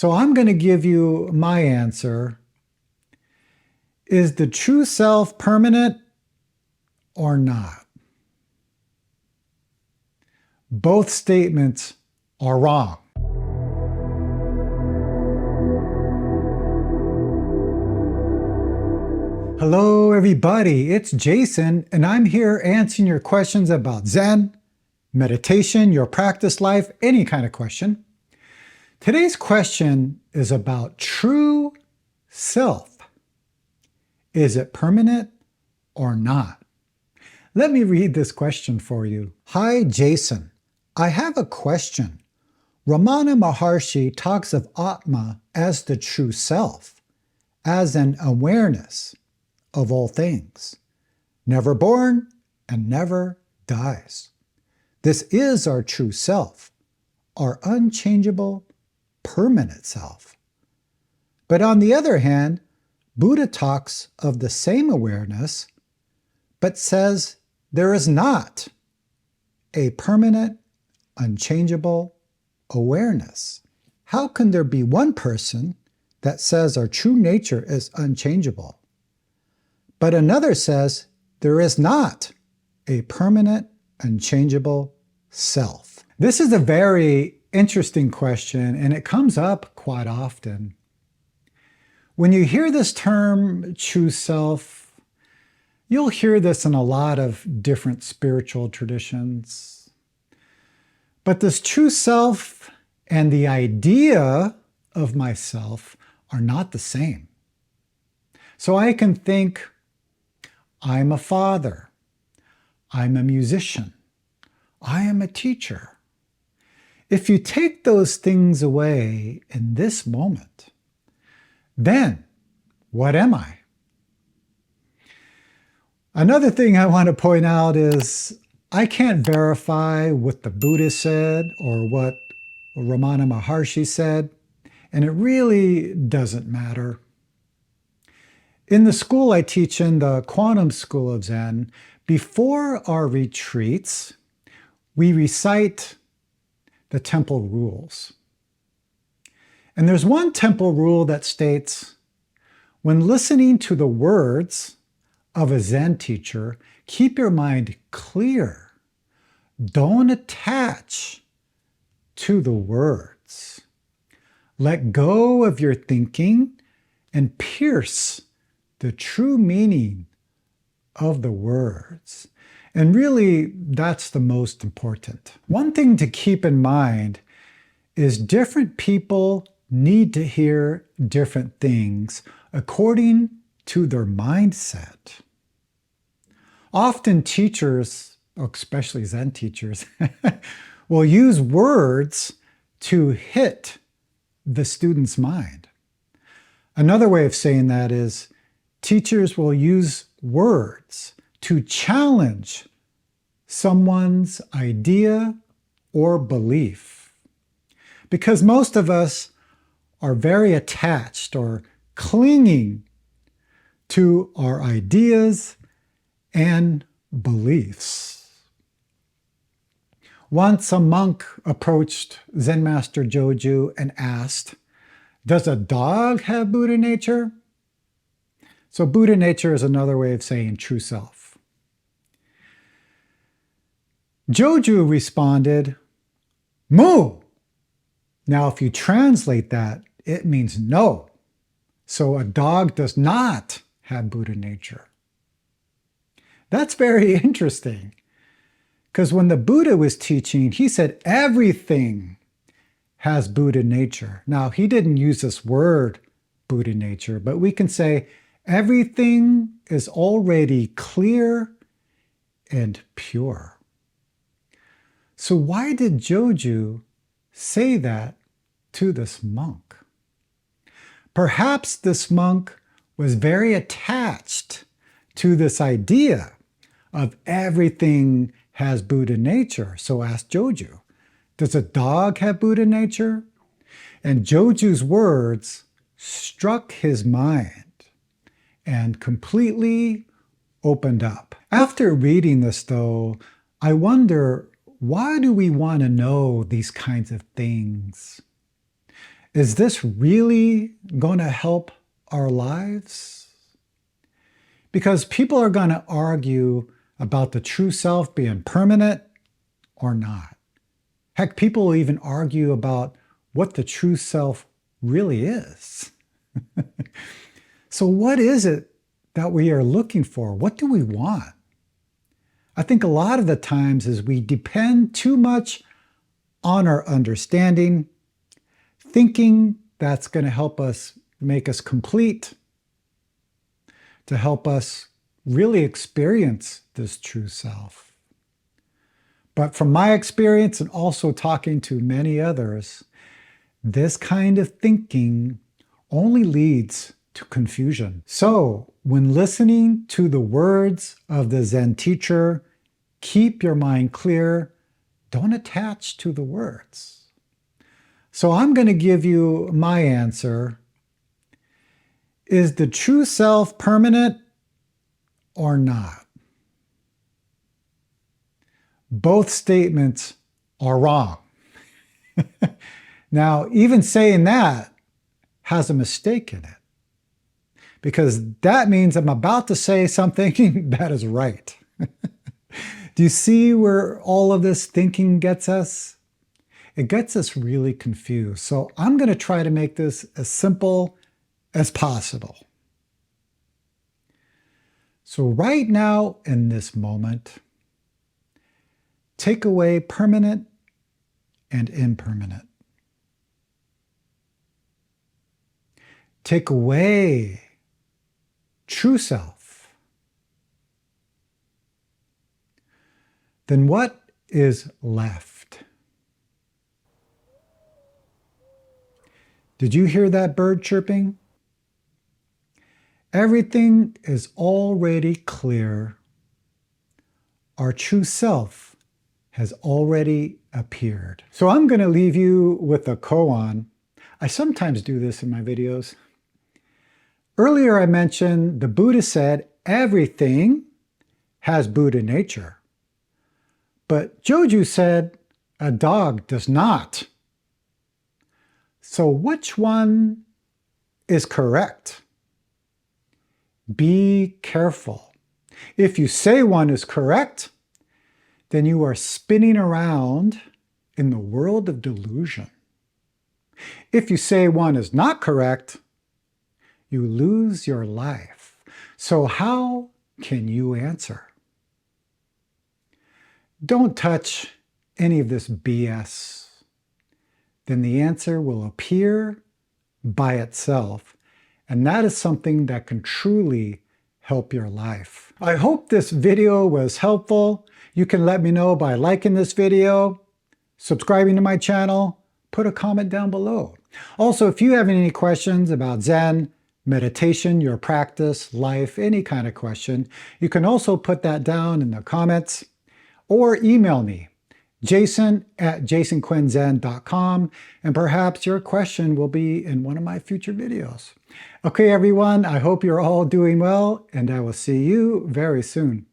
So I'm going to give you my answer. Is the true self permanent or not? Both statements are wrong. Hello everybody, it's Jason, and I'm here answering your questions about Zen, meditation, your practice life, any kind of question. Today's question is about true self. Is it permanent or not? Let me read this question for you. Hi Jason, I have a question. Ramana Maharshi talks of Atma as the true self, as an awareness of all things, never born and never dies. This is our true self, our unchangeable, permanent self. But on the other hand, Buddha talks of the same awareness, but says there is not a permanent, unchangeable awareness. How can there be one person that says our true nature is unchangeable, but another says there is not a permanent, unchangeable self? This is a very interesting question, and it comes up quite often. When you hear this term, true self, you'll hear this in a lot of different spiritual traditions. But this true self and the idea of myself are not the same. So I can think, I'm a father, I'm a musician, I am a teacher. If you take those things away in this moment, then what am I? Another thing I want to point out is I can't verify what the Buddha said or what Ramana Maharshi said, and it really doesn't matter. In the school I teach in, the Quantum School of Zen, before our retreats, we recite the temple rules. And there's one temple rule that states, when listening to the words of a Zen teacher, keep your mind clear. Don't attach to the words. Let go of your thinking and pierce the true meaning of the words. And really, that's the most important. One thing to keep in mind is different people need to hear different things according to their mindset. Often teachers, especially Zen teachers, will use words to hit the student's mind. Another way of saying that is teachers will use words to challenge someone's idea or belief. Because most of us are very attached or clinging to our ideas and beliefs. Once a monk approached Zen Master Joju and asked, "Does a dog have Buddha nature?" So Buddha nature is another way of saying true self. Joju responded, "Moo!" Now, if you translate that, it means no. So a dog does not have Buddha nature. That's very interesting, because when the Buddha was teaching, he said everything has Buddha nature. Now, he didn't use this word, Buddha nature, but we can say everything is already clear and pure. So why did Joju say that to this monk? Perhaps this monk was very attached to this idea of everything has Buddha nature. So asked Joju, does a dog have Buddha nature? And Joju's words struck his mind and completely opened up. After reading this though, I wonder, why do we want to know these kinds of things? Is this really going to help our lives? Because people are going to argue about the true self being permanent or not. Heck, people will even argue about what the true self really is. So what is it that we are looking for? What do we want? I think a lot of the times is we depend too much on our understanding, thinking that's going to help us make us complete, to help us really experience this true self. But from my experience and also talking to many others, this kind of thinking only leads to confusion. So when listening to the words of the Zen teacher, keep your mind clear. Don't attach to the words. So I'm going to give you my answer. Is the true self permanent or not? Both statements are wrong. Now, even saying that has a mistake in it, because that means I'm about to say something that is right. Do you see where all of this thinking gets us? It gets us really confused. So I'm going to try to make this as simple as possible. So right now, in this moment, take away permanent and impermanent. Take away true self. Then what is left? Did you hear that bird chirping? Everything is already clear. Our true self has already appeared. So I'm going to leave you with a koan. I sometimes do this in my videos. Earlier I mentioned the Buddha said everything has Buddha nature. But Joju said a dog does not. So which one is correct? Be careful. If you say one is correct, then you are spinning around in the world of delusion. If you say one is not correct, you lose your life. So how can you answer? Don't touch any of this BS. Then the answer will appear by itself. And that is something that can truly help your life. I hope this video was helpful. You can let me know by liking this video, subscribing to my channel, put a comment down below. Also, if you have any questions about Zen, meditation, your practice, life, any kind of question, you can also put that down in the comments or email me, jason@jasonquinnzen.com, and perhaps your question will be in one of my future videos. Okay, everyone, I hope you're all doing well, and I will see you very soon.